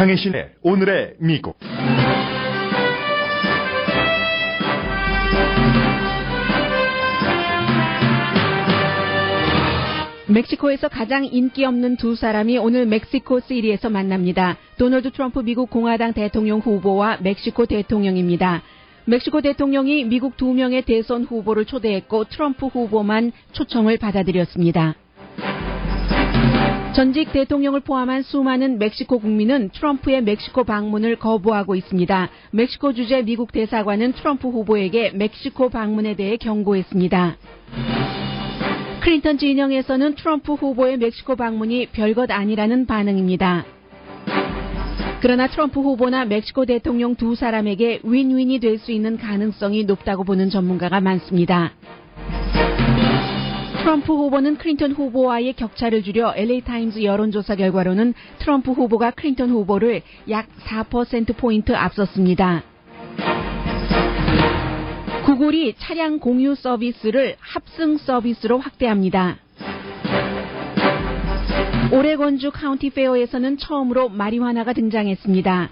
강혜신의 오늘의 미국. 멕시코에서 가장 인기 없는 두 사람이 오늘 멕시코 시리에서 만납니다. 도널드 트럼프 미국 공화당 대통령 후보와 멕시코 대통령입니다. 멕시코 대통령이 미국 2명의 대선 후보를 초대했고 트럼프 후보만 초청을 받아들였습니다. 전직 대통령을 포함한 수많은 멕시코 국민은 트럼프의 멕시코 방문을 거부하고 있습니다. 멕시코 주재 미국 대사관은 트럼프 후보에게 멕시코 방문에 대해 경고했습니다. 클린턴 진영에서는 트럼프 후보의 멕시코 방문이 별것 아니라는 반응입니다. 그러나 트럼프 후보나 멕시코 대통령 두 사람에게 윈윈이 될 수 있는 가능성이 높다고 보는 전문가가 많습니다. 트럼프 후보는 클린턴 후보와의 격차를 줄여 LA타임즈 여론조사 결과로는 트럼프 후보가 클린턴 후보를 약 4%포인트 앞섰습니다. 구글이 차량 공유 서비스를 합승 서비스로 확대합니다. 오레곤주 카운티 페어에서는 처음으로 마리화나가 등장했습니다.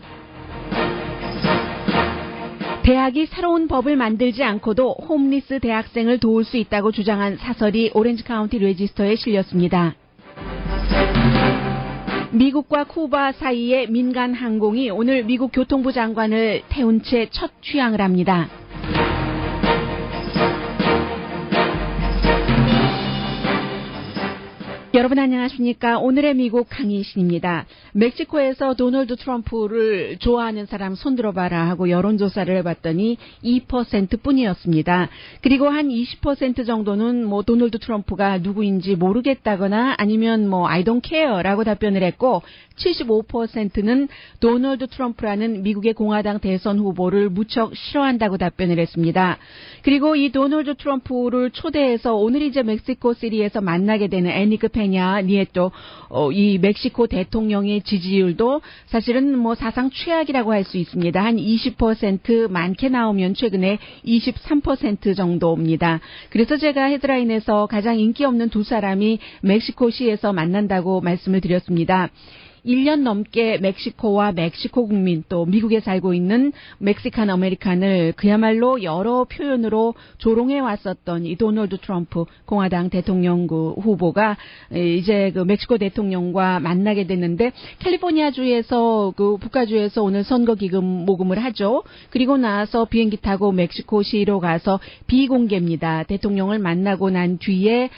대학이 새로운 법을 만들지 않고도 홈리스 대학생을 도울 수 있다고 주장한 사설이 오렌지 카운티 레지스터에 실렸습니다. 미국과 쿠바 사이의 민간 항공이 오늘 미국 교통부 장관을 태운 채 첫 취항을 합니다. 여러분 안녕하십니까? 오늘의 미국 강희신입니다. 멕시코에서 도널드 트럼프를 좋아하는 사람 손들어봐라 하고 여론조사를 해봤더니 2%뿐이었습니다. 그리고 한 20% 정도는 도널드 트럼프가 누구인지 모르겠다거나 아니면 I don't care라고 답변을 했고 75%는 도널드 트럼프라는 미국의 공화당 대선 후보를 무척 싫어한다고 답변을 했습니다. 그리고 이 도널드 트럼프를 초대해서 오늘 이제 멕시코 시리에서 만나게 되는 에니크 페냐 니에토 이 멕시코 대통령의 지지율도 사실은 사상 최악이라고 할 수 있습니다. 한 20% 많게 나오면 최근에 23% 정도입니다. 그래서 제가 헤드라인에서 가장 인기 없는 두 사람이 멕시코시에서 만난다고 말씀을 드렸습니다. 1년 넘게 멕시코와 멕시코 국민 또 미국에 살고 있는 멕시칸 아메리칸을 그야말로 여러 표현으로 조롱해 왔었던 이 도널드 트럼프 공화당 대통령 후보가 이제 멕시코 대통령과 만나게 됐는데 캘리포니아주에서 북가주에서 오늘 선거 기금 모금을 하죠. 그리고 나서 비행기 타고 멕시코시로 가서 비공개입니다. 대통령을 만나고 난 뒤에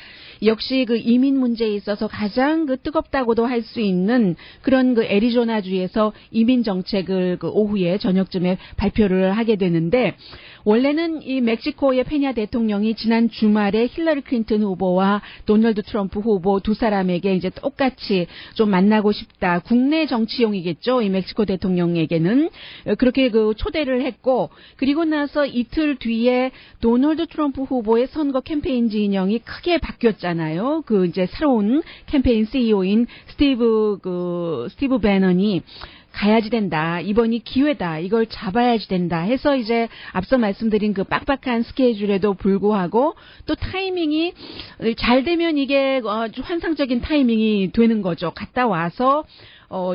역시 이민 문제에 있어서 가장 뜨겁다고도 할 수 있는 그런 애리조나주에서 이민 정책을 오후에 저녁쯤에 발표를 하게 되는데 원래는 이 멕시코의 페냐 대통령이 지난 주말에 힐러리 클린턴 후보와 도널드 트럼프 후보 두 사람에게 이제 똑같이 좀 만나고 싶다. 국내 정치용이겠죠. 이 멕시코 대통령에게는 그렇게 초대를 했고 그리고 나서 이틀 뒤에 도널드 트럼프 후보의 선거 캠페인 진영이 크게 바뀌었잖아요. 이제 새로운 캠페인 CEO인 스티브 배넌이 가야지 된다. 이번이 기회다. 이걸 잡아야지 된다. 해서 이제 앞서 말씀드린 빡빡한 스케줄에도 불구하고 또 타이밍이 잘 되면 이게 환상적인 타이밍이 되는 거죠. 갔다 와서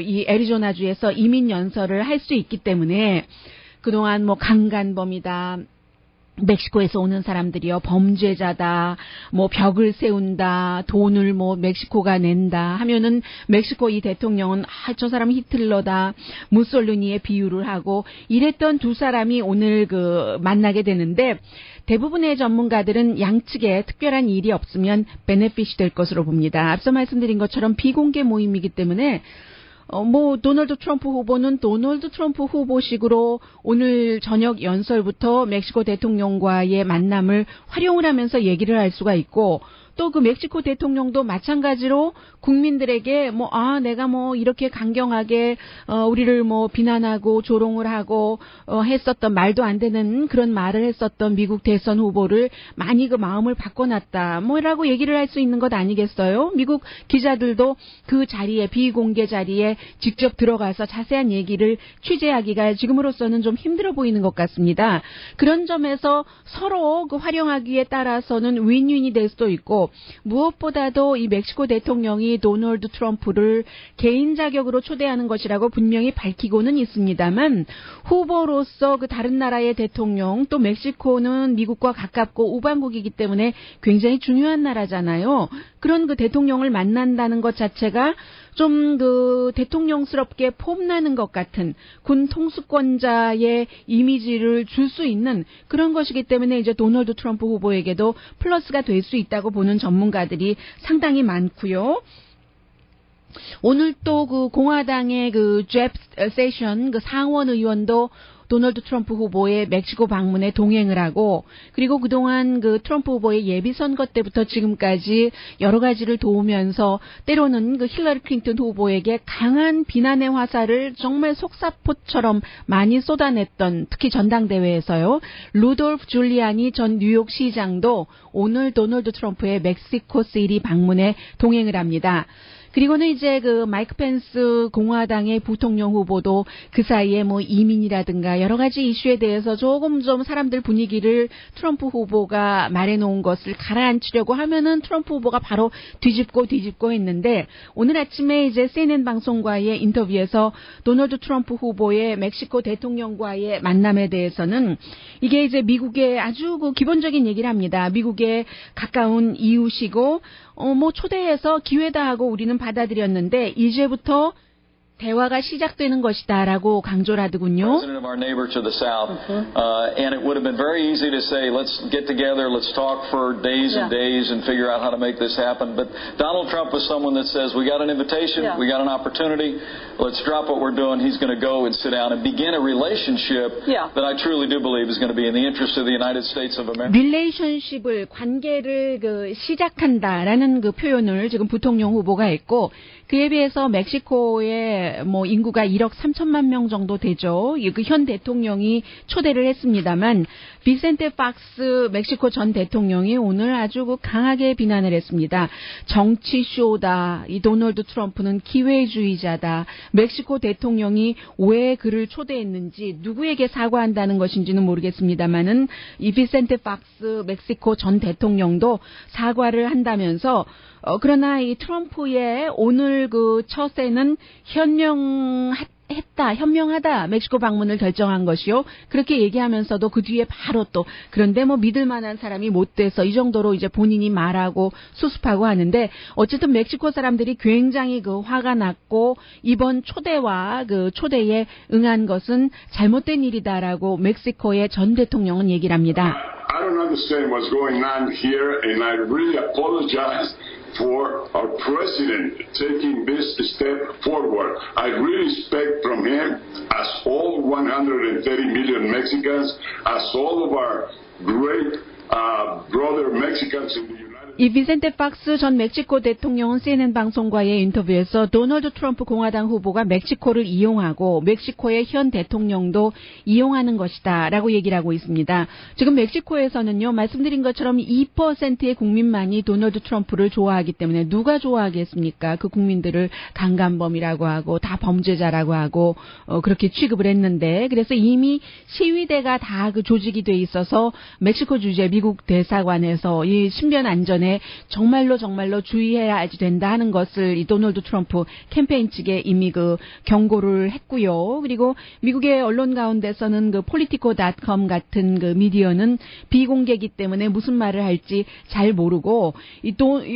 이 애리조나주에서 이민 연설을 할 수 있기 때문에 그동안 강간범이다. 멕시코에서 오는 사람들이요 범죄자다, 벽을 세운다, 돈을 멕시코가 낸다 하면은 멕시코 이 대통령은 저 사람 히틀러다, 무솔리니의 비유를 하고 이랬던 두 사람이 오늘 만나게 되는데 대부분의 전문가들은 양측에 특별한 일이 없으면 베네핏이 될 것으로 봅니다. 앞서 말씀드린 것처럼 비공개 모임이기 때문에 도널드 트럼프 후보는 도널드 트럼프 후보식으로 오늘 저녁 연설부터 멕시코 대통령과의 만남을 활용을 하면서 얘기를 할 수가 있고 또 멕시코 대통령도 마찬가지로 국민들에게 내가 이렇게 강경하게 우리를 비난하고 조롱을 하고 했었던 말도 안 되는 그런 말을 했었던 미국 대선 후보를 많이 마음을 바꿔놨다. 라고 얘기를 할 수 있는 것 아니겠어요? 미국 기자들도 그 자리에 비공개 자리에 직접 들어가서 자세한 얘기를 취재하기가 지금으로서는 좀 힘들어 보이는 것 같습니다. 그런 점에서 서로 활용하기에 따라서는 윈윈이 될 수도 있고 있고 무엇보다도 이 멕시코 대통령이 도널드 트럼프를 개인 자격으로 초대하는 것이라고 분명히 밝히고는 있습니다만 후보로서 그 다른 나라의 대통령 또 멕시코는 미국과 가깝고 우방국이기 때문에 굉장히 중요한 나라잖아요. 그런 그 대통령을 만난다는 것 자체가 좀 그 대통령스럽게 폼나는 것 같은 군 통수권자의 이미지를 줄 수 있는 그런 것이기 때문에 이제 도널드 트럼프 후보에게도 플러스가 될 수 있다고 보는 전문가들이 상당히 많고요. 오늘 또 그 공화당의 그 잽 세션 그 상원 의원도 도널드 트럼프 후보의 멕시코 방문에 동행을 하고 그리고 그동안 그 트럼프 후보의 예비선거 때부터 지금까지 여러 가지를 도우면서 때로는 그 힐러리 클린턴 후보에게 강한 비난의 화살을 정말 속사포처럼 많이 쏟아냈던 특히 전당대회에서요. 루돌프 줄리아니 전 뉴욕시장도 오늘 도널드 트럼프의 멕시코 시티 방문에 동행을 합니다. 그리고는 이제 그 마이크 펜스 공화당의 부통령 후보도 그 사이에 뭐 이민이라든가 여러 가지 이슈에 대해서 조금 좀 사람들 분위기를 트럼프 후보가 말해놓은 것을 가라앉히려고 하면은 트럼프 후보가 바로 뒤집고 했는데 오늘 아침에 이제 CNN 방송과의 인터뷰에서 도널드 트럼프 후보의 멕시코 대통령과의 만남에 대해서는 이게 이제 미국의 아주 그 기본적인 얘기를 합니다. 미국의 가까운 이웃이고 뭐 초대해서 기회다 하고 우리는 받아들였는데 이제부터 대화가 시작되는 것이다라고 강조를 하더군요. President of our neighbor to the south, and it would have been very easy to say, let's get together, let's talk for days and days and figure out how to make this happen. But Donald Trump was someone that says, we got an invitation, we got an opportunity, let's drop what we're doing. He's going to go and sit down and begin a relationship that I truly do believe is going to be in the interest of the United States of America. 릴레이션십을 관계를 그 시작한다라는 그 표현을 지금 부통령 후보가 했고 그에 비해서 멕시코의 뭐 인구가 1억 3천만 명 정도 되죠. 그 현 대통령이 초대를 했습니다만 비센테 팍스 멕시코 전 대통령이 오늘 아주 그 강하게 비난을 했습니다. 정치 쇼다. 이 도널드 트럼프는 기회주의자다. 멕시코 대통령이 왜 그를 초대했는지 누구에게 사과한다는 것인지는 모르겠습니다만은 이 비센테 팍스 멕시코 전 대통령도 사과를 한다면서 그러나 이 트럼프의 오늘 그 처세는 현명하다 멕시코 방문을 결정한 것이요. 그렇게 얘기하면서도 그 뒤에 바로 또 그런데 뭐 믿을 만한 사람이 못 돼서 이 정도로 이제 본인이 말하고 수습하고 하는데 어쨌든 멕시코 사람들이 굉장히 그 화가 났고 이번 초대와 그 초대에 응한 것은 잘못된 일이다라고 멕시코의 전 대통령은 얘기를 합니다. I don't understand what's going on here, and I really apologize for our president taking this step forward. I really expect from him, as all 130 million Mexicans, as all of our great brother Mexicans in the United States. 이 비센테 팍스 전 멕시코 대통령은 CNN 방송과의 인터뷰에서 도널드 트럼프 공화당 후보가 멕시코를 이용하고 멕시코의 현 대통령도 이용하는 것이다 라고 얘기를 하고 있습니다. 지금 멕시코에서는요. 말씀드린 것처럼 2%의 국민만이 도널드 트럼프를 좋아하기 때문에 누가 좋아하겠습니까? 그 국민들을 강간범이라고 하고 다 범죄자라고 하고 그렇게 취급을 했는데 그래서 이미 시위대가 다 그 조직이 돼 있어서 멕시코 주재 미국 대사관에서 이 신변 안전에 정말로 주의해야 된다 하는 것을 이 도널드 트럼프 캠페인 측에 이미 그 경고를 했고요. 그리고 미국의 언론 가운데서는 그 politico.com 같은 그 미디어는 비공개이기 때문에 무슨 말을 할지 잘 모르고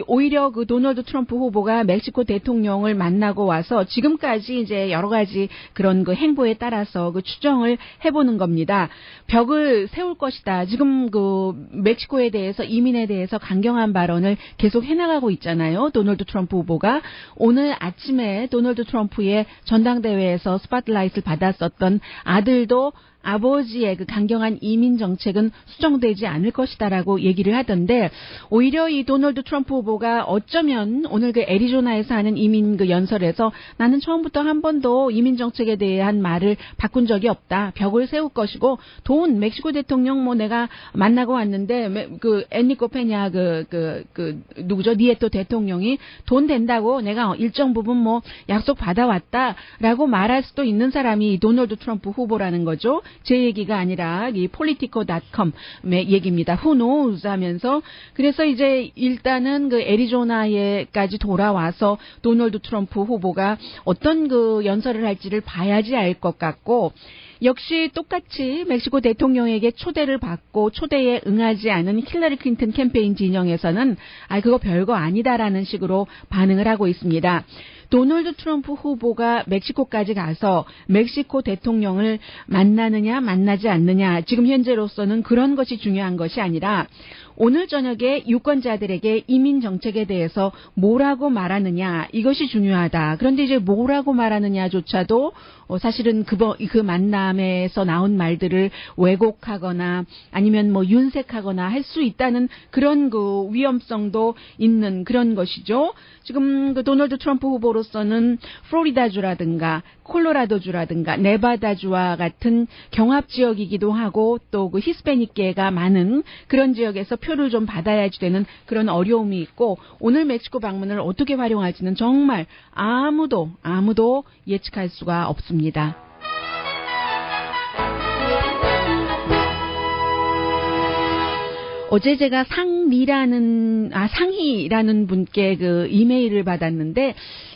오히려 그 도널드 트럼프 후보가 멕시코 대통령을 만나고 와서 지금까지 이제 여러 가지 그런 그 행보에 따라서 그 추정을 해보는 겁니다. 벽을 세울 것이다. 지금 그 멕시코에 대해서 이민에 대해서 강경한 발언을 계속 해나가고 있잖아요. 도널드 트럼프 후보가 오늘 아침에 도널드 트럼프의 전당대회에서 스팟라이트를 받았었던 아들도 아버지의 그 강경한 이민 정책은 수정되지 않을 것이다라고 얘기를 하던데 오히려 이 도널드 트럼프 후보가 어쩌면 오늘 그 애리조나에서 하는 이민 그 연설에서 나는 처음부터 한 번도 이민 정책에 대한 말을 바꾼 적이 없다. 벽을 세울 것이고 돈 멕시코 대통령 뭐 내가 만나고 왔는데 그 엔리코 페냐 누구죠? 니에토 대통령이 돈 된다고 내가 일정 부분 뭐 약속 받아왔다라고 말할 수도 있는 사람이 도널드 트럼프 후보라는 거죠. 제 얘기가 아니라 이 politico.com의 얘기입니다. Who knows 하면서 그래서 이제 일단은 그 애리조나에까지 돌아와서 도널드 트럼프 후보가 어떤 그 연설을 할지를 봐야지 알 것 같고 역시 똑같이 멕시코 대통령에게 초대를 받고 초대에 응하지 않은 힐러리 클린턴 캠페인 진영에서는 그거 별거 아니다라는 식으로 반응을 하고 있습니다. 도널드 트럼프 후보가 멕시코까지 가서 멕시코 대통령을 만나느냐 만나지 않느냐 지금 현재로서는 그런 것이 중요한 것이 아니라 오늘 저녁에 유권자들에게 이민 정책에 대해서 뭐라고 말하느냐 이것이 중요하다. 그런데 이제 뭐라고 말하느냐조차도 사실은 그 만남에서 나온 말들을 왜곡하거나 아니면 뭐 윤색하거나 할 수 있다는 그런 그 위험성도 있는 그런 것이죠. 지금 그 도널드 트럼프 후보로서는 플로리다주라든가 콜로라도주라든가 네바다주와 같은 경합 지역이기도 하고 또 그 히스패닉계가 많은 그런 지역에서 표를 좀 받아야지 되는 그런 어려움이 있고 오늘 멕시코 방문을 어떻게 활용할지는 정말 아무도 예측할 수가 없습니다. 어제 제가 상희라는 분께 그 이메일을 받았는데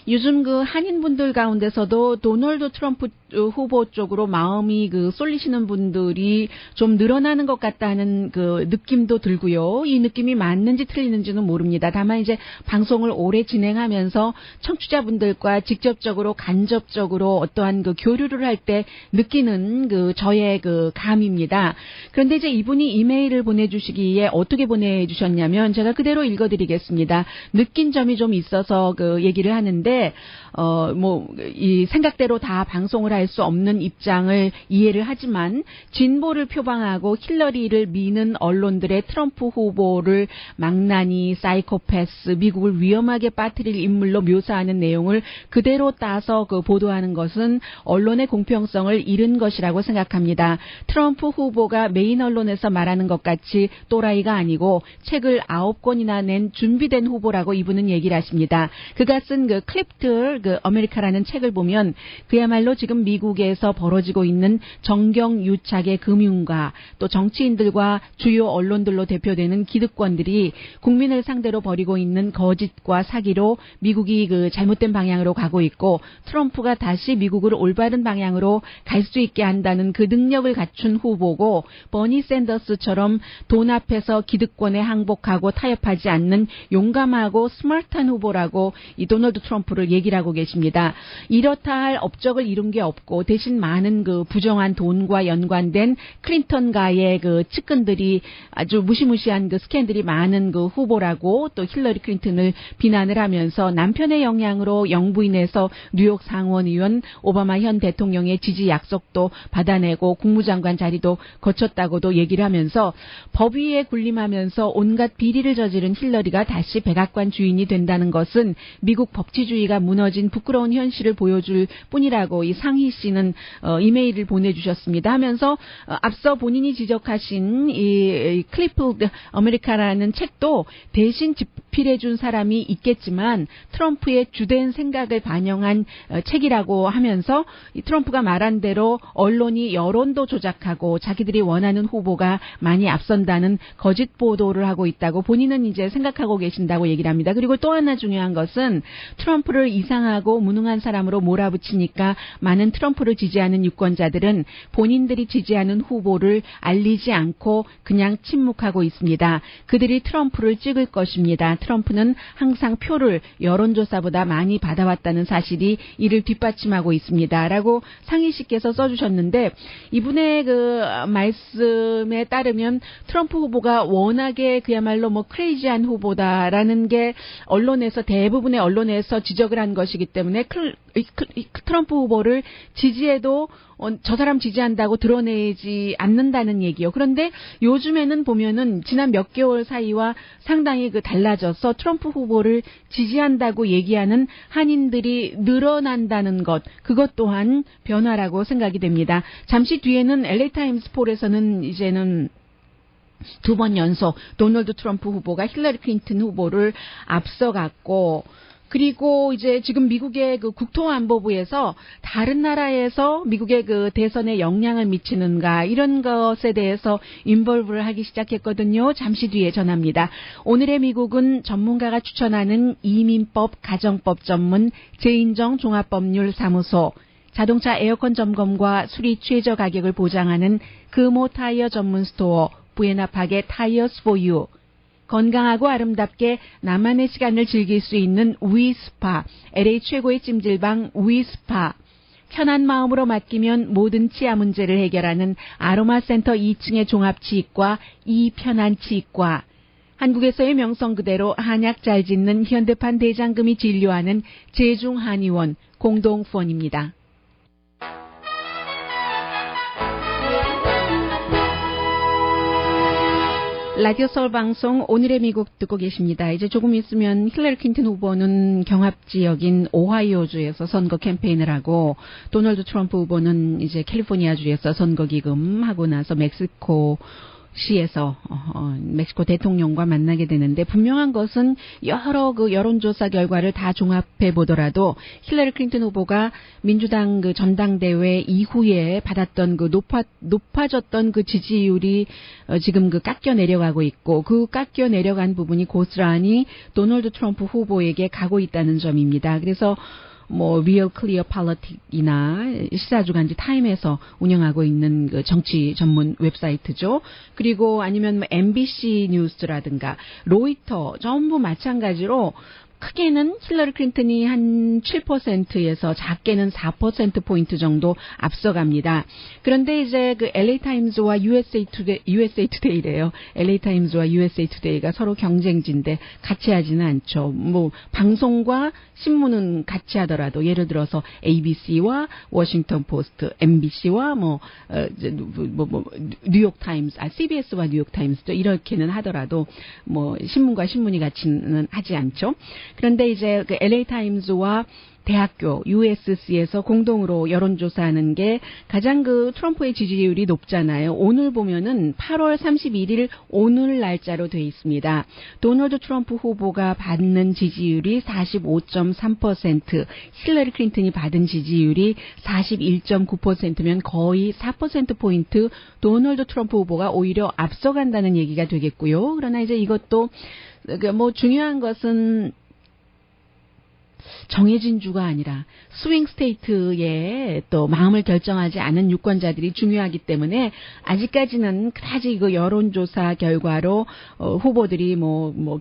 요즘 그 한인분들 가운데서도 도널드 트럼프 후보 쪽으로 마음이 그 쏠리시는 분들이 좀 늘어나는 것 같다는 그 느낌도 들고요. 이 느낌이 맞는지 틀리는지는 모릅니다. 다만 이제 방송을 오래 진행하면서 청취자분들과 직접적으로 간접적으로 어떠한 그 교류를 할 때 느끼는 그 저의 그 감입니다. 그런데 이제 이분이 이메일을 보내주시기에 어떻게 보내주셨냐면 제가 그대로 읽어드리겠습니다. 느낀 점이 좀 있어서 그 얘기를 하는데 이 생각대로 다 방송을 할 수 없는 입장을 이해를 하지만 진보를 표방하고 힐러리를 미는 언론들의 트럼프 후보를 망나니, 사이코패스, 미국을 위험하게 빠뜨릴 인물로 묘사하는 내용을 그대로 따서 그 보도하는 것은 언론의 공평성을 잃은 것이라고 생각합니다. 트럼프 후보가 메인 언론에서 말하는 것 같이 또라이가 아니고 책을 9권이나 낸 준비된 후보라고 이분은 얘기를 하십니다. 그가 쓴 그 클립트 그 아메리카라는 책을 보면 그야말로 지금 미국에서 벌어지고 있는 정경유착의 금융과 또 정치인들과 주요 언론들로 대표되는 기득권들이 국민을 상대로 벌이고 있는 거짓과 사기로 미국이 그 잘못된 방향으로 가고 있고 트럼프가 다시 미국을 올바른 방향으로 갈 수 있게 한다는 그 능력을 갖춘 후보고 버니 샌더스처럼 돈 앞에서 기득권에 항복하고 타협하지 않는 용감하고 스마트한 후보라고 이 도널드 트럼프를 얘기를 하고 계십니다. 이렇다 할 업적을 이룬 게 없고 대신 많은 그 부정한 돈과 연관된 클린턴과의 그 측근들이 아주 무시무시한 그 스캔들이 많은 그 후보라고 또 힐러리 클린턴을 비난을 하면서 남편의 영향으로 영부인에서 뉴욕 상원의원 오바마 현 대통령의 지지 약속도 받아내고 국무장관 자리도 거쳤다고도 얘기를 하면서 법 위에 군림하면서 온갖 비리를 저지른 힐러리가 다시 백악관 주인이 된다는 것은 미국 법치주의가 무너진 부끄러운 현실을 보여줄 뿐이라고 이 상희 씨는 이메일을 보내주셨습니다. 하면서 앞서 본인이 지적하신 이 클리프드 아메리카라는 책도 대신 집필해준 사람이 있겠지만 트럼프의 주된 생각을 반영한 책이라고 하면서 이 트럼프가 말한 대로 언론이 여론도 조작하고 자기들이 원하는 후보가 많이 앞선다는 거짓 보도를 하고 있다고 본인은 이제 생각하고 계신다고 얘기를 합니다. 그리고 또 하나 중요한 것은 트럼프를 이상하고 무능한 사람으로 몰아붙이니까 많은 트럼프를 지지하는 유권자들은 본인들이 지지하는 후보를 알리지 않고 그냥 침묵하고 있습니다. 그들이 트럼프를 찍을 것입니다. 트럼프는 항상 표를 여론조사보다 많이 받아왔다는 사실이 이를 뒷받침하고 있습니다. 라고 상희 씨께서 써주셨는데 이분의 그 말씀에 따르면 트럼프 후보가 워낙에 그야말로 뭐 크레이지한 후보다라는 게 대부분의 언론에서 지적을 한 것이기 때문에 트럼프 후보를 지지해도 저 사람 지지한다고 드러내지 않는다는 얘기요. 그런데 요즘에는 보면은 지난 몇 개월 사이와 상당히 달라져서 트럼프 후보를 지지한다고 얘기하는 한인들이 늘어난다는 것, 그것 또한 변화라고 생각이 됩니다. 잠시 뒤에는 LA 타임스 폴에서는 이제는 2번 연속 도널드 트럼프 후보가 힐러리 클린턴 후보를 앞서갔고 그리고 이제 지금 미국의 그 국토안보부에서 다른 나라에서 미국의 그 대선에 영향을 미치는가 이런 것에 대해서 인볼브를 하기 시작했거든요. 잠시 뒤에 전합니다. 오늘의 미국은 전문가가 추천하는 이민법, 가정법 전문 재인정 종합법률사무소, 자동차 에어컨 점검과 수리 최저 가격을 보장하는 금호 타이어 전문 스토어 부에나팍의 타이어스 포유, 건강하고 아름답게 나만의 시간을 즐길 수 있는 위스파, LA 최고의 찜질방 위스파, 편한 마음으로 맡기면 모든 치아 문제를 해결하는 아로마센터 2층의 종합치과 이편한치과, 한국에서의 명성 그대로 한약 잘 짓는 현대판 대장금이 진료하는 제중한의원 공동후원입니다. 라디오 서울 방송 오늘의 미국 듣고 계십니다. 이제 조금 있으면 힐러리 클린턴 후보는 경합 지역인 오하이오주에서 선거 캠페인을 하고, 도널드 트럼프 후보는 이제 캘리포니아주에서 선거 기금하고 나서 멕시코 시에서 멕시코 대통령과 만나게 되는데, 분명한 것은 여러 그 여론조사 결과를 다 종합해 보더라도 힐러리 클린턴 후보가 민주당 그 전당대회 이후에 받았던 그 높아졌던 그 지지율이 지금 그 깎여 내려가고 있고, 그 깎여 내려간 부분이 고스란히 도널드 트럼프 후보에게 가고 있다는 점입니다. 그래서 리얼 클리어 팔리틱이나 시사주간지 타임에서 운영하고 있는 그 정치 전문 웹사이트죠. 그리고 아니면 MBC 뉴스라든가 로이터 전부 마찬가지로 크게는 힐러리 클린턴이 한 7%에서 작게는 4%포인트 정도 앞서갑니다. 그런데 이제 그 LA 타임즈와 USA 투데이래요. LA 타임즈와 USA 투데이가 서로 경쟁진데 같이 하지는 않죠. 방송과 신문은 같이 하더라도 예를 들어서 ABC와 워싱턴 포스트, MBC와 뉴욕 타임즈, CBS와 뉴욕 타임즈도 이렇게는 하더라도 신문과 신문이 같이는 하지 않죠. 그런데 이제 그 LA 타임즈와 대학교 USC에서 공동으로 여론조사하는 게 가장 그 트럼프의 지지율이 높잖아요. 오늘 보면은 8월 31일 오늘 날짜로 돼 있습니다. 도널드 트럼프 후보가 받는 지지율이 45.3%, 힐러리 클린턴이 받은 지지율이 41.9%면 거의 4%포인트 도널드 트럼프 후보가 오히려 앞서간다는 얘기가 되겠고요. 그러나 이제 이것도 중요한 것은 정해진 주가 아니라 스윙 스테이트에 또 마음을 결정하지 않은 유권자들이 중요하기 때문에 아직까지는 그다지 그 여론조사 결과로 후보들이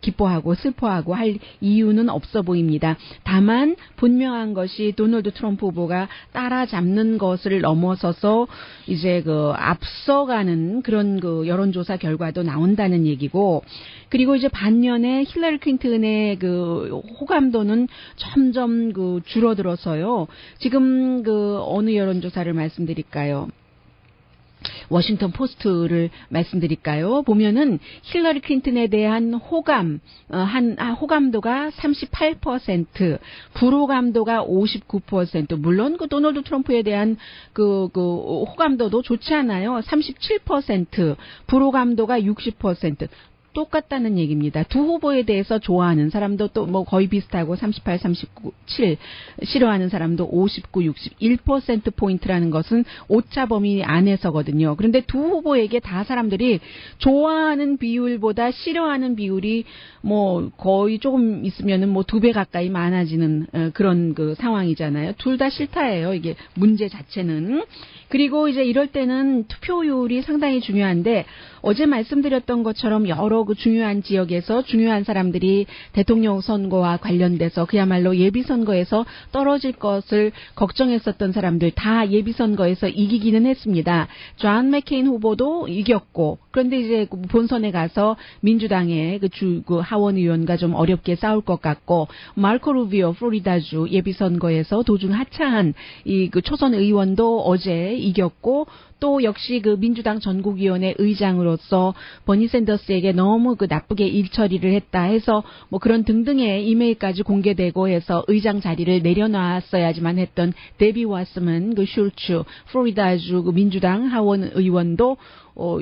기뻐하고 슬퍼하고 할 이유는 없어 보입니다. 다만 분명한 것이 도널드 트럼프 후보가 따라잡는 것을 넘어서서 이제 그 앞서가는 그런 그 여론조사 결과도 나온다는 얘기고, 그리고 이제 반면에 힐러리 클린턴의 그 호감도는 점점 그 줄어들어서요. 지금 그 어느 여론조사를 말씀드릴까요? 워싱턴 포스트를 말씀드릴까요? 보면은 힐러리 클린턴에 대한 호감도가 38%, 불호감도가 59%. 물론 그 도널드 트럼프에 대한 그 호감도도 좋지 않아요. 37%, 불호감도가 60%. 똑같다는 얘기입니다. 두 후보에 대해서 좋아하는 사람도 또 거의 비슷하고 38, 39, 7, 싫어하는 사람도 59, 61%포인트라는 것은 오차 범위 안에서거든요. 그런데 두 후보에게 다 사람들이 좋아하는 비율보다 싫어하는 비율이 거의 조금 있으면은 2배 가까이 많아지는 그런 그 상황이잖아요. 둘 다 싫다예요. 이게 문제 자체는. 그리고 이제 이럴 때는 투표율이 상당히 중요한데, 어제 말씀드렸던 것처럼 여러 그 중요한 지역에서 중요한 사람들이 대통령 선거와 관련돼서 그야말로 예비선거에서 떨어질 것을 걱정했었던 사람들 다 예비선거에서 이기기는 했습니다. 존 맥케인 후보도 이겼고, 그런데 이제 본선에 가서 민주당의 그 하원 의원과 좀 어렵게 싸울 것 같고, 마르코 루비오 플로리다주 예비선거에서 도중 하차한 이 그 초선 의원도 어제 이겼고, 또 역시 그 민주당 전국위원회 의장으로서 버니 샌더스에게 너무 그 나쁘게 일처리를 했다 해서 그런 등등의 이메일까지 공개되고 해서 의장 자리를 내려놨어야지만 했던 데비 와스먼 그 슐츠 플로리다주 그 민주당 하원 의원도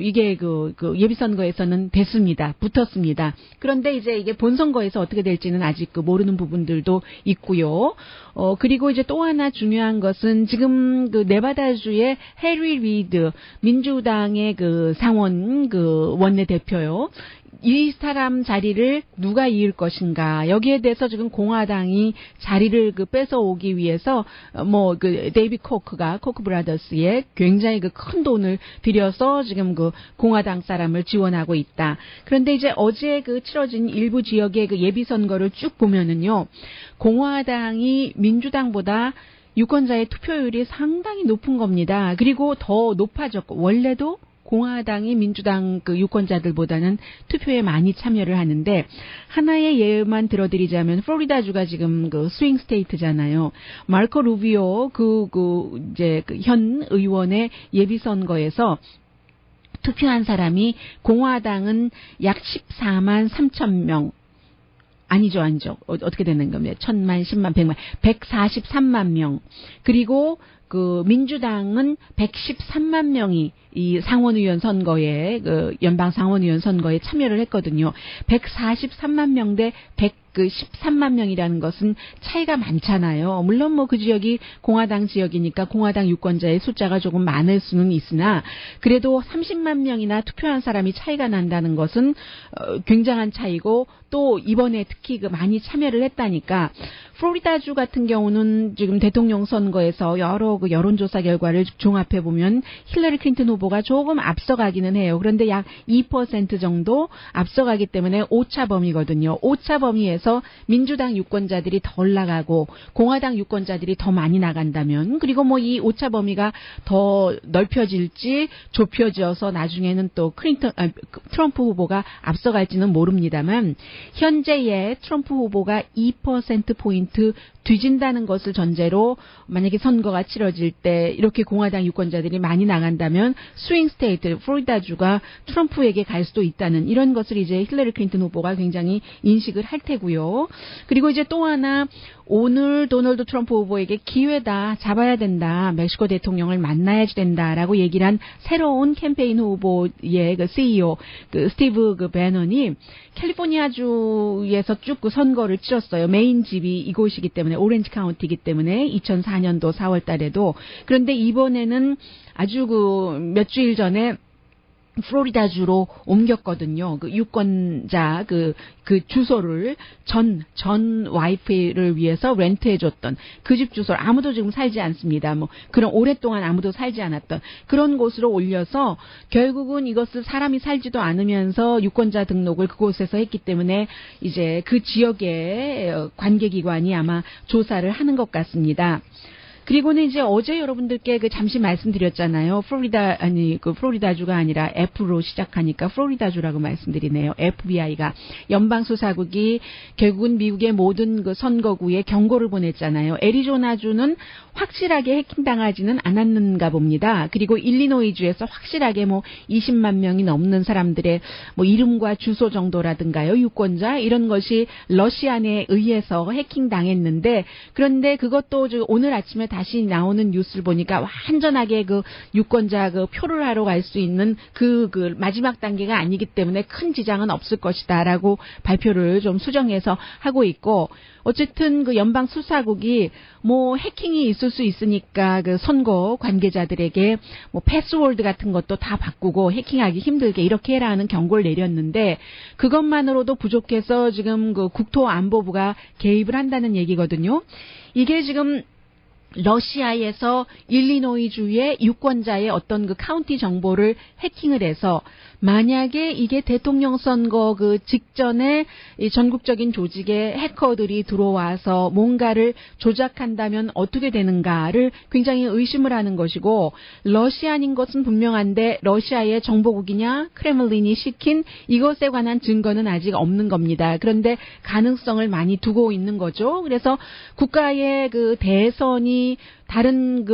이게 그 예비선거에서는 됐습니다. 붙었습니다. 그런데 이제 이게 본선거에서 어떻게 될지는 아직 모르는 부분들도 있고요. 그리고 이제 또 하나 중요한 것은 지금 그 네바다주의 해리 리드 민주당의 그 상원 그 원내대표요. 이 사람 자리를 누가 이을 것인가 여기에 대해서 지금 공화당이 자리를 그 뺏어오기 위해서 데이비 코크 브라더스의 굉장히 그 큰 돈을 들여서 지금 그 공화당 사람을 지원하고 있다. 그런데 이제 어제 그 치러진 일부 지역의 그 예비 선거를 쭉 보면은요, 공화당이 민주당보다 유권자의 투표율이 상당히 높은 겁니다. 그리고 더 높아졌고 원래도 공화당이 민주당 그 유권자들보다는 투표에 많이 참여를 하는데 하나의 예만 들어드리자면 플로리다주가 지금 그 스윙 스테이트잖아요. 마르코 루비오 이제 그 현 의원의 예비 선거에서 투표한 사람이 공화당은 약 14만 3천 명. 아니죠. 어떻게 되는 겁니까? 1000만, 10만, 100만, 143만 명. 그리고 그 민주당은 113만 명이 이 상원의원 선거에 그 연방 상원의원 선거에 참여를 했거든요. 143만 명 대 113만 명이라는 것은 차이가 많잖아요. 물론 그 지역이 공화당 지역이니까 공화당 유권자의 숫자가 조금 많을 수는 있으나 그래도 30만 명이나 투표한 사람이 차이가 난다는 것은 굉장한 차이고 또 이번에 특히 그 많이 참여를 했다니까 플로리다주 같은 경우는 지금 대통령 선거에서 여러 그 여론조사 결과를 종합해 보면 힐러리 클린턴 후보가 조금 앞서가기는 해요. 그런데 약 2% 정도 앞서가기 때문에 오차 범위거든요. 오차 범위에서 민주당 유권자들이 더 올라가고 공화당 유권자들이 더 많이 나간다면 그리고 이 오차 범위가 더 넓혀질지 좁혀져서 나중에는 또 트럼프 후보가 앞서갈지는 모릅니다만 현재의 트럼프 후보가 2%포인트 뒤진다는 것을 전제로 만약에 선거가 치러질 때 이렇게 공화당 유권자들이 많이 나간다면 스윙 스테이트 플로리다주가 트럼프에게 갈 수도 있다는 이런 것을 이제 힐러리 클린턴 후보가 굉장히 인식을 할 테고요. 그리고 이제 또 하나 오늘 도널드 트럼프 후보에게 기회다 잡아야 된다. 멕시코 대통령을 만나야지 된다라고 얘기를 한 새로운 캠페인 후보의 그 CEO 그 스티브 그 배넌이 캘리포니아주에서 쭉 그 선거를 치렀어요. 메인 집이 이곳이기 때문에 오렌지 카운티이기 때문에 2004년도 4월 달에도 그런데 이번에는 아주 그 몇 주일 전에 플로리다주로 옮겼거든요. 그 유권자 그 주소를 전 와이프를 위해서 렌트해줬던 그 집 주소를 아무도 지금 살지 않습니다. 그런 오랫동안 아무도 살지 않았던 그런 곳으로 올려서 결국은 이것을 사람이 살지도 않으면서 유권자 등록을 그곳에서 했기 때문에 이제 그 지역의 관계기관이 아마 조사를 하는 것 같습니다. 그리고는 이제 어제 여러분들께 잠시 말씀드렸잖아요. 플로리다주가 아니라 F로 시작하니까 플로리다주라고 말씀드리네요. FBI가 연방수사국이 결국은 미국의 모든 그 선거구에 경고를 보냈잖아요. 애리조나주는 확실하게 해킹당하지는 않았는가 봅니다. 그리고 일리노이주에서 확실하게 20만 명이 넘는 사람들의 이름과 주소 정도라든가요. 유권자 이런 것이 러시안에 의해서 해킹당했는데 그런데 그것도 오늘 아침에 다시 나오는 뉴스를 보니까 완전하게 그 유권자 그 표를 하러 갈 수 있는 그 마지막 단계가 아니기 때문에 큰 지장은 없을 것이다라고 발표를 좀 수정해서 하고 있고 어쨌든 그 연방 수사국이 해킹이 있을 수 있으니까 그 선거 관계자들에게 패스워드 같은 것도 다 바꾸고 해킹하기 힘들게 이렇게 해라는 경고를 내렸는데 그것만으로도 부족해서 지금 그 국토안보부가 개입을 한다는 얘기거든요. 이게 지금 러시아에서 일리노이주의 유권자의 어떤 그 카운티 정보를 해킹을 해서 만약에 이게 대통령 선거 그 직전에 이 전국적인 조직의 해커들이 들어와서 뭔가를 조작한다면 어떻게 되는가를 굉장히 의심을 하는 것이고 러시아인 것은 분명한데 러시아의 정보국이냐 크레물린이 시킨 이것에 관한 증거는 아직 없는 겁니다. 그런데 가능성을 많이 두고 있는 거죠. 그래서 국가의 그 대선이 다른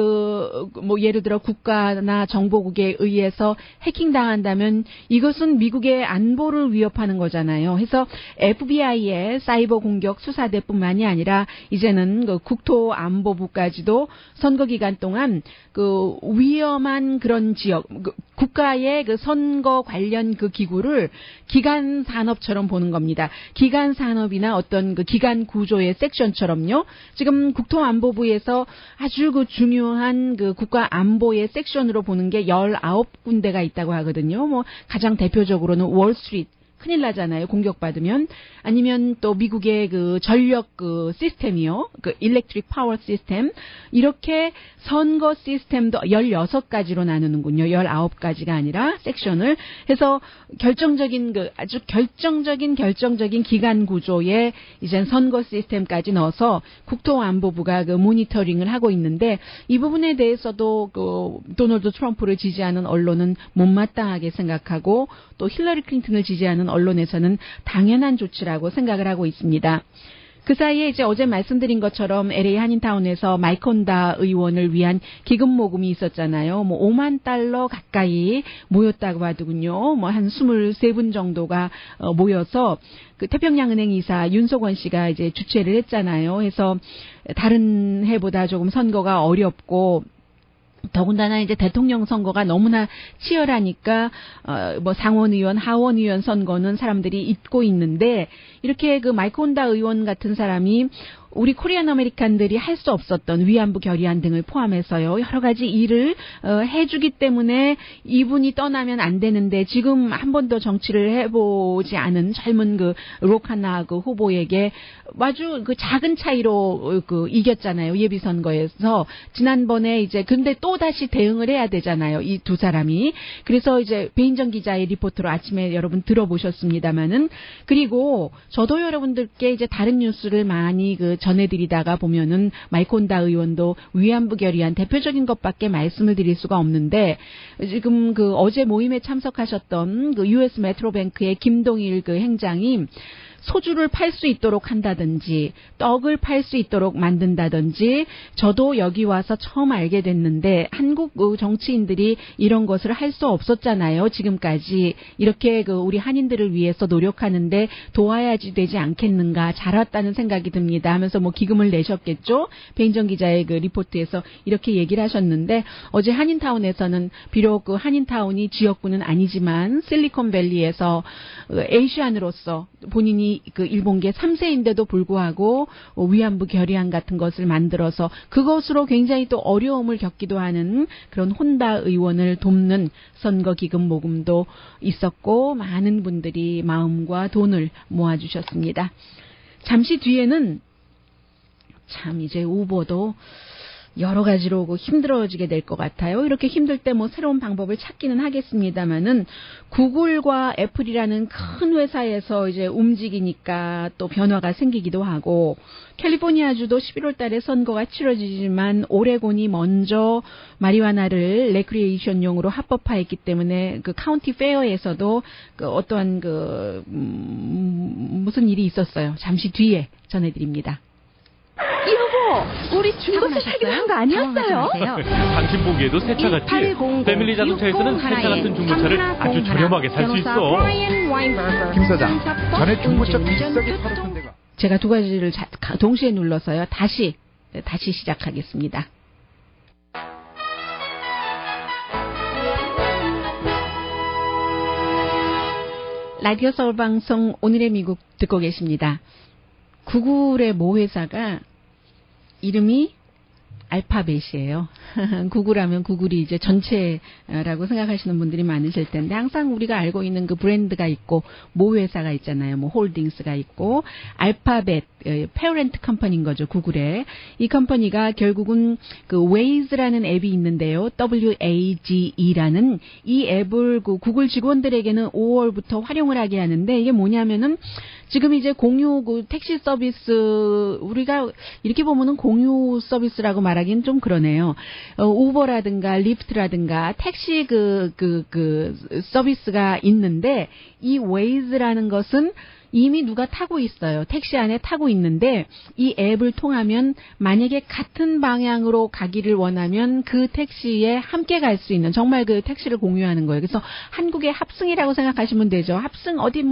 뭐 예를 들어 국가나 정보국에 의해서 해킹당한다면 이것은 미국의 안보를 위협하는 거잖아요. 그래서 FBI의 사이버 공격 수사대뿐만이 아니라 이제는 그 국토안보부까지도 선거 기간 동안 그 위험한 그런 지역, 국가의 그 선거 관련 그 기구를 기간 산업처럼 보는 겁니다. 기간 산업이나 어떤 그 기간 구조의 섹션처럼요. 지금 국토안보부에서 아주 그 중요한 그 국가 안보의 섹션으로 보는 게 19군데가 있다고 하거든요. 뭐 가장 대표적으로는 월스트리트. 큰일 나잖아요. 공격받으면. 아니면 또 미국의 그 전력 그 시스템이요. 그 일렉트릭 파워 시스템. 이렇게 선거 시스템도 16가지로 나누는군요. 19가지가 아니라 섹션을 해서 결정적인 그 아주 결정적인 기간 구조에 이제 선거 시스템까지 넣어서 국토안보부가 그 모니터링을 하고 있는데 이 부분에 대해서도 그 도널드 트럼프를 지지하는 언론은 못마땅하게 생각하고 또 힐러리 클린턴을 지지하는 언론에서는 당연한 조치라고 생각을 하고 있습니다. 그 사이에 이제 어제 말씀드린 것처럼 LA 한인타운에서 마이크 혼다 의원을 위한 기금 모금이 있었잖아요. 뭐 5만 달러 가까이 모였다고 하더군요. 뭐 한 23분 정도가 모여서 그 태평양은행 이사 윤석원 씨가 이제 주최를 했잖아요. 그래서 다른 해보다 조금 선거가 어렵고 더군다나 이제 대통령 선거가 너무나 치열하니까 뭐 상원의원, 하원의원 선거는 사람들이 잊고 있는데 이렇게 그 마이크 혼다 의원 같은 사람이 우리 코리안 아메리칸들이 할 수 없었던 위안부 결의안 등을 포함해서요. 여러 가지 일을 해주기 때문에 이분이 떠나면 안 되는데 지금 한 번도 정치를 해보지 않은 젊은 그 로카나 그 후보에게 아주 그 작은 차이로 그 이겼잖아요. 예비선거에서. 지난번에 이제 근데 또 다시 대응을 해야 되잖아요. 이 두 사람이. 그래서 이제 배인정 기자의 리포트로 아침에 여러분 들어보셨습니다마는 그리고 저도 여러분들께 이제 다른 뉴스를 많이 그 전해드리다가 보면은 마이크 혼다 의원도 위안부 결의안 대표적인 것밖에 말씀을 드릴 수가 없는데 지금 그 어제 모임에 참석하셨던 그 US 메트로뱅크의 김동일 그 행장이 소주를 팔 수 있도록 한다든지 떡을 팔 수 있도록 만든다든지 저도 여기 와서 처음 알게 됐는데 한국 정치인들이 이런 것을 할 수 없었잖아요. 지금까지 이렇게 그 우리 한인들을 위해서 노력하는데 도와야지 되지 않겠는가 잘 왔다는 생각이 듭니다 하면서 뭐 기금을 내셨겠죠. 배인정 기자의 그 리포트에서 이렇게 얘기를 하셨는데 어제 한인타운에서는 비록 그 한인타운이 지역구는 아니지만 실리콘밸리에서 에이시안으로서 본인이 그 일본계 3세인데도 불구하고 위안부 결의안 같은 것을 만들어서 그것으로 굉장히 또 어려움을 겪기도 하는 그런 혼다 의원을 돕는 선거 기금 모금도 있었고 많은 분들이 마음과 돈을 모아주셨습니다. 잠시 뒤에는 참 이제 우버도 여러 가지로 힘들어지게 될 것 같아요. 이렇게 힘들 때 뭐 새로운 방법을 찾기는 하겠습니다만은 구글과 애플이라는 큰 회사에서 이제 움직이니까 또 변화가 생기기도 하고 캘리포니아주도 11월 달에 선거가 치러지지만 오레곤이 먼저 마리화나를 레크리에이션용으로 합법화했기 때문에 그 카운티 페어에서도 그 어떠한 그 무슨 일이 있었어요. 잠시 뒤에 전해드립니다. 여보, 우리 중고차 사기로 한 거 아니었어요? 당신 보기에도 새 차 같지? 패밀리 자동차에서는 새 차 같은 중고차를 아주 저렴하게 살 수 있어. 김 사장, 전에 중고차 비싸게 팔았던 데가. 제가 두 가지를 동시에 눌러서요. 다시 시작하겠습니다. 라디오 서울 방송 오늘의 미국 듣고 계십니다. 구글의 모 회사가 이름이 알파벳이에요. 구글하면 구글이 이제 전체라고 생각하시는 분들이 많으실 텐데 항상 우리가 알고 있는 그 브랜드가 있고 모 회사가 있잖아요. 뭐 홀딩스가 있고 알파벳 페어런트 컴퍼니인 거죠. 구글의 이 컴퍼니가 결국은 그 Waze라는 앱이 있는데요. WAGE라는 이 앱을 그 구글 직원들에게는 5월부터 활용을 하게 하는데 이게 뭐냐면은 지금 이제 공유 그 택시 서비스 우리가 이렇게 보면은 공유 서비스라고 말하기는 좀 그러네요. 우버라든가 리프트라든가 택시 그 서비스가 있는데 이 Waze라는 것은 이미 누가 타고 있어요. 택시 안에 타고 있는데 이 앱을 통하면 만약에 같은 방향으로 가기를 원하면 그 택시에 함께 갈 수 있는 정말 그 택시를 공유하는 거예요. 그래서 한국의 합승이라고 생각하시면 되죠. 합승 어디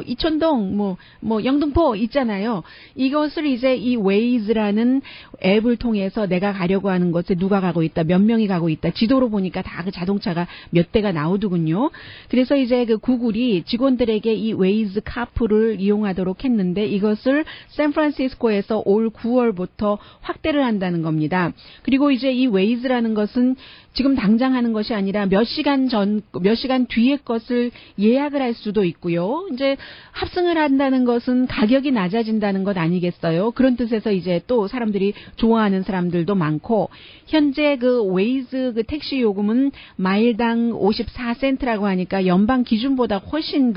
이촌동 영등포 있잖아요. 이것을 이제 이 Waze라는 앱을 통해서 내가 가려고 하는 곳에 누가 가고 있다, 몇 명이 가고 있다. 지도로 보니까 다 그 자동차가 몇 대가 나오더군요. 그래서 이제 그 구글이 직원들에게 이 Waze 카풀을 이용하도록 했는데 이것을 샌프란시스코에서 올 9월부터 확대를 한다는 겁니다. 그리고 이제 이 Waze라는 것은 지금 당장 하는 것이 아니라 몇 시간 뒤의 것을 예약을 할 수도 있고요. 이제 합승을 한다는 것은 가격이 낮아진다는 것 아니겠어요? 그런 뜻에서 이제 또 사람들이 좋아하는 사람들도 많고, 현재 그 Waze 그 택시 요금은 마일당 54센트라고 하니까 연방 기준보다 훨씬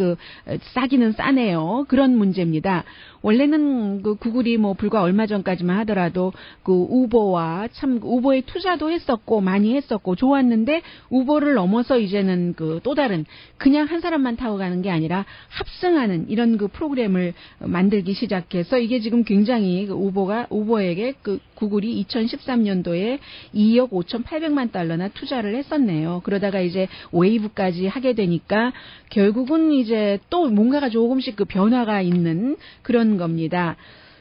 싸기는 싸네요. 그런 문제입니다. 원래는 그 구글이 불과 얼마 전까지만 하더라도 그 우버와 우버에 투자도 했었고 많이 했었고 좋았는데, 우버를 넘어서 이제는 또 다른 그냥 한 사람만 타고 가는 게 아니라 합승하는 이런 그 프로그램을 만들기 시작해서 이게 지금 굉장히 우버에게 구글이 2013년도에 2억 5,800만 달러나 투자를 했었네요. 그러다가 이제 웨이브까지 하게 되니까 결국은 이제 또 뭔가가 조금씩 변화가 있는 그런 겁니다.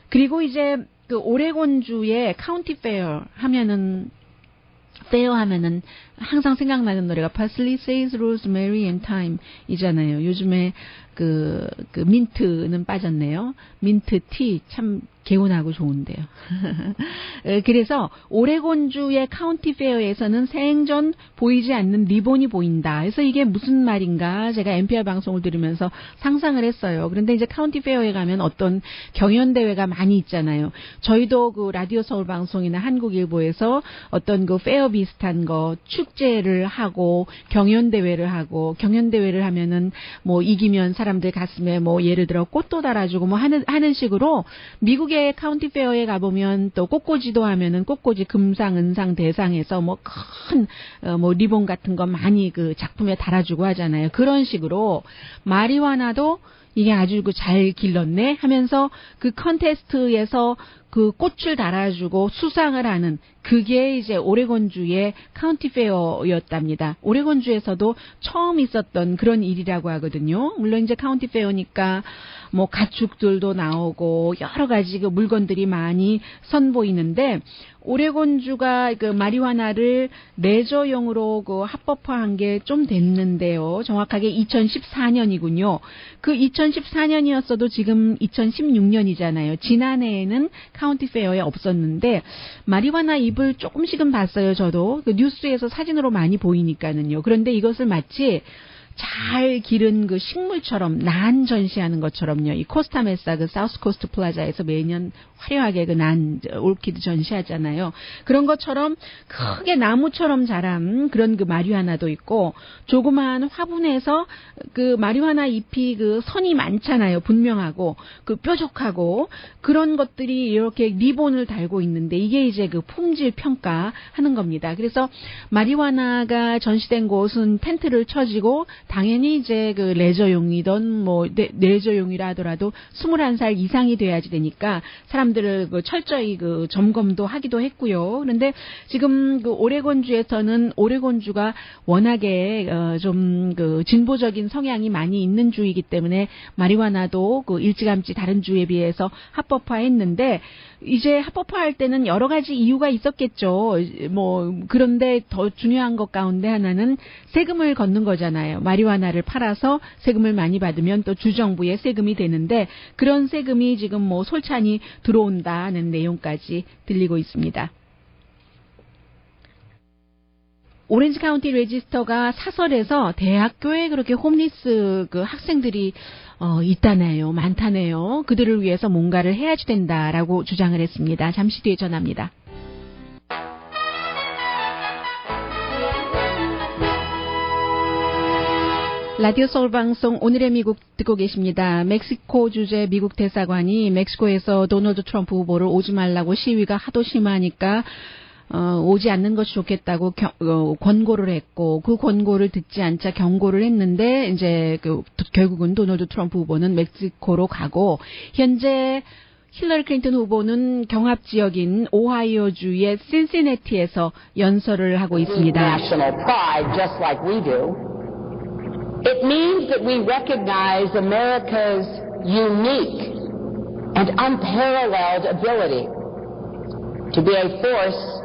그리고 이제 오레곤주의 카운티 페어 하면은 항상 생각나는 노래가 Parsley, Sage, Rosemary and Thyme 이잖아요. 요즘에 민트는 빠졌네요. 민트 티 참 개운하고 좋은데요. 그래서 오레곤주의 카운티 페어에서는 생전 보이지 않는 리본이 보인다. 그래서 이게 무슨 말인가 제가 NPR 방송을 들으면서 상상을 했어요. 그런데 이제 카운티 페어에 가면 어떤 경연대회가 많이 있잖아요. 저희도 라디오 서울 방송이나 한국일보에서 어떤 페어 비슷한 축제를 하고 경연대회를 하면은 이기면 사람들 가슴에 예를 들어 꽃도 달아주고 하는 식으로 미국의 카운티 페어에 가보면 또 꽃꽂이도 하면은 꽃꽂이 금상, 은상, 대상에서 큰 리본 같은 거 많이 작품에 달아주고 하잖아요. 그런 식으로 마리화나도 이게 아주 잘 길렀네 하면서 그 컨테스트에서 꽃을 달아주고 수상을 하는 그게 이제 오레곤주의 카운티 페어였답니다. 오레곤주에서도 처음 있었던 그런 일이라고 하거든요. 물론 이제 카운티 페어니까 가축들도 나오고 여러 가지 물건들이 많이 선보이는데, 오레곤주가 마리화나를 레저용으로 합법화한 게 좀 됐는데요. 정확하게 2014년이군요. 그 2014년이었어도 지금 2016년이잖아요. 지난해에는 카운티 페어에 없었는데 마리화나 잎을 조금씩은 봤어요. 저도 뉴스에서 사진으로 많이 보이니까는요. 그런데 이것을 마치 잘 기른 식물처럼 난 전시하는 것처럼요. 이 코스타메사 사우스 코스트 플라자에서 매년 화려하게 난 올키드 전시하잖아요. 그런 것처럼 크게 나무처럼 자란 그런 마리화나도 있고, 조그마한 화분에서 마리화나 잎이 선이 많잖아요. 분명하고 뾰족하고 그런 것들이 이렇게 리본을 달고 있는데, 이게 이제 품질 평가하는 겁니다. 그래서 마리화나가 전시된 곳은 텐트를 쳐지고, 당연히 이제 레저용이던 레저용이라 하더라도 21살 이상이 돼야지 되니까 사람들을 철저히 점검도 하기도 했고요. 그런데 지금 오레곤주에서는 오레곤주가 워낙에 좀 진보적인 성향이 많이 있는 주이기 때문에 마리화나도 일찌감치 다른 주에 비해서 합법화했는데, 이제 합법화할 때는 여러 가지 이유가 있었겠죠. 그런데 더 중요한 것 가운데 하나는 세금을 걷는 거잖아요. 마리화나를 팔아서 세금을 많이 받으면 또 주정부에 세금이 되는데, 그런 세금이 지금 솔찬히 들어온다는 내용까지 들리고 있습니다. 오렌지 카운티 레지스터가 사설에서 대학교에 그렇게 홈리스 학생들이 있다네요. 많다네요. 그들을 위해서 뭔가를 해야지 된다라고 주장을 했습니다. 잠시 뒤에 전합니다. 라디오 서울 방송 오늘의 미국 듣고 계십니다. 멕시코 주재 미국 대사관이 멕시코에서 도널드 트럼프 후보를 오지 말라고 시위가 하도 심하니까 오지 않는 것이 좋겠다고 권고를 했고 그 권고를 듣지 않자 경고를 했는데 이제 결국은 도널드 트럼프 후보는 멕시코로 가고 현재 힐러리 클린턴 후보는 경합 지역인 오하이오주의 신시내티에서 연설을 하고 있습니다. National pride, just like we do. It means that we recognize America's unique and unparalleled ability to be a force.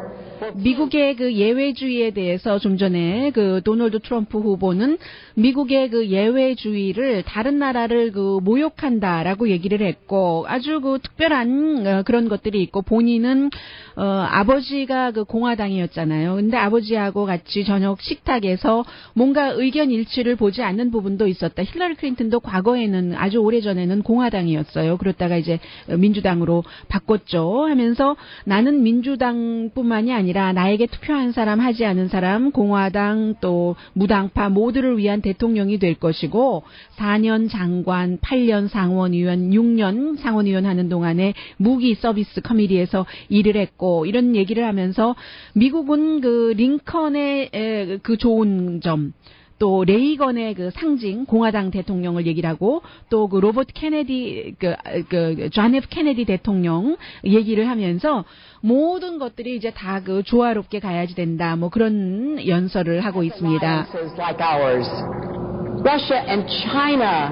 미국의 그 예외주의에 대해서 좀 전에 그 도널드 트럼프 후보는 미국의 그 예외주의를 다른 나라를 그 모욕한다라고 얘기를 했고 아주 그 특별한 그런 것들이 있고 본인은 아버지가 그 공화당이었잖아요. 근데 아버지하고 같이 저녁 식탁에서 뭔가 의견 일치를 보지 않는 부분도 있었다. 힐러리 클린턴도 과거에는 아주 오래전에는 공화당이었어요. 그러다가 이제 민주당으로 바꿨죠. 하면서 나는 민주당뿐만이 아니라 나에게 투표한 사람 하지 않은 사람 공화당 또 무당파 모두를 위한 대통령이 될 것이고 4년 장관 8년 상원의원 6년 상원의원 하는 동안에 무기 서비스 커미티에서 일을 했고 이런 얘기를 하면서 미국은 그 링컨의 그 좋은 점 또 레이건의 그 상징 공화당 대통령을 얘기를 하고 또 그 로버트 케네디 존 F 케네디 대통령 얘기를 하면서 모든 것들이 이제 다 그 조화롭게 가야지 된다. 뭐 그런 연설을 하고 있습니다. Russia and China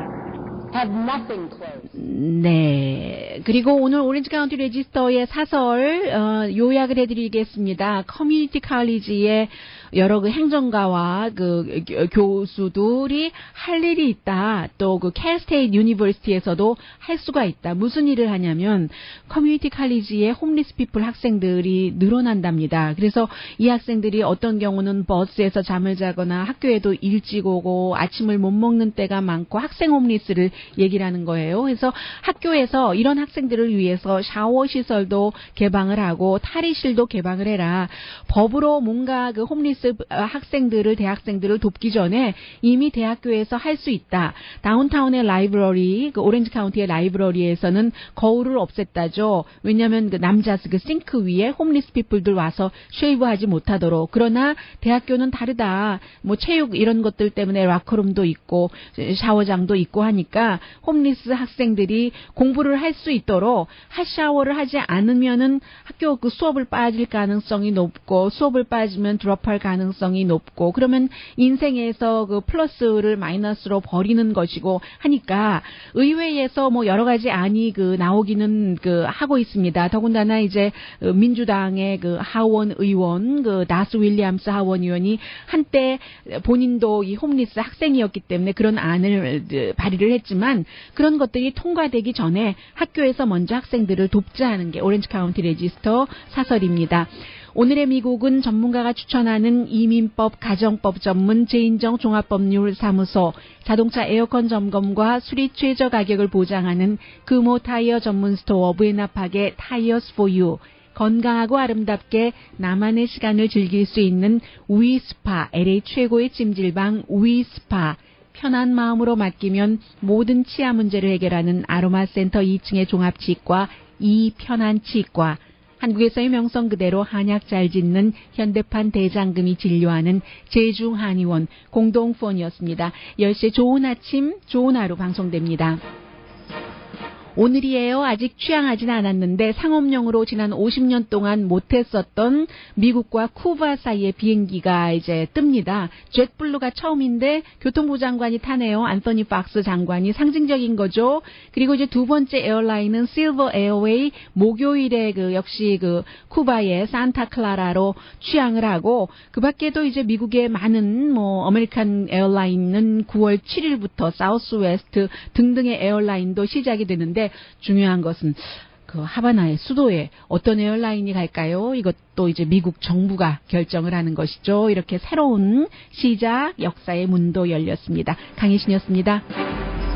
have nothing close. 네. 그리고 오늘 오렌지 카운티 레지스터의 사설 요약을 해드리겠습니다. 커뮤니티 칼리지의 여러 그 행정가와 그 교수들이 할 일이 있다. 또 그 캘스테이트 유니버시티에서도 할 수가 있다. 무슨 일을 하냐면 커뮤니티 칼리지의 홈리스 피플 학생들이 늘어난답니다. 그래서 이 학생들이 어떤 경우는 버스에서 잠을 자거나 학교에도 일찍 오고 아침을 못 먹는 때가 많고 학생 홈리스를 얘기를 하는 거예요. 그래서 학교에서 이런 학생들을 위해서 샤워 시설도 개방을 하고 탈의실도 개방을 해라. 법으로 뭔가 그 홈리스 학생들을 대학생들을 돕기 전에 이미 대학교에서 할 수 있다. 다운타운의 라이브러리, 그 오렌지 카운티의 라이브러리에서는 거울을 없앴다죠. 왜냐하면 그 남자 그 싱크 위에 홈리스 피플들 와서 쉐이브하지 못하도록. 그러나 대학교는 다르다. 뭐 체육 이런 것들 때문에 락커룸도 있고 샤워장도 있고 하니까 홈리스 학생들이 공부를 할 수 있도록 핫샤워를 하지 않으면은 학교 그 수업을 빠질 가능성이 높고 수업을 빠지면 드롭할 가능성이 높고 그러면 인생에서 그 플러스를 마이너스로 버리는 것이고 하니까 의회에서 뭐 여러 가지 안이 그 나오기는 그 하고 있습니다. 더군다나 이제 민주당의 그 하원 의원 그 나스 윌리엄스 하원 의원이 한때 본인도 이 홈리스 학생이었기 때문에 그런 안을 발의를 했지만 그런 것들이 통과되기 전에 학교에서 먼저 학생들을 돕자 하는 게 오렌지 카운티 레지스터 사설입니다. 오늘의 미국은 전문가가 추천하는 이민법, 가정법 전문 제인정 종합법률사무소, 자동차 에어컨 점검과 수리 최저 가격을 보장하는 금호 타이어 전문 스토어 부에나팍의 타이어스 포 유, 건강하고 아름답게 나만의 시간을 즐길 수 있는 위스파, LA 최고의 찜질방 위스파, 편한 마음으로 맡기면 모든 치아 문제를 해결하는 아로마 센터 2층의 종합치과 이편한 치과, 한국에서의 명성 그대로 한약 잘 짓는 현대판 대장금이 진료하는 제중한의원 공동폰이었습니다. 10시에 좋은 아침, 좋은 하루 방송됩니다. 오늘이에요. 아직 취항하진 않았는데 상업용으로 지난 50년 동안 못했었던 미국과 쿠바 사이의 비행기가 이제 뜹니다. 젯블루가 처음인데 교통부 장관이 타네요. 안토니 박스 장관이 상징적인 거죠. 그리고 이제 두 번째 에어라인은 실버 에어웨이 목요일에 그 역시 그 쿠바의 산타클라라로 취항을 하고 그 밖에도 이제 미국의 많은 뭐 아메리칸 에어라인은 9월 7일부터 사우스웨스트 등등의 에어라인도 시작이 되는데 중요한 것은 그 하바나의 수도에 어떤 에어라인이 갈까요? 이것도 이제 미국 정부가 결정을 하는 것이죠. 이렇게 새로운 시작 역사의 문도 열렸습니다. 강희신이었습니다.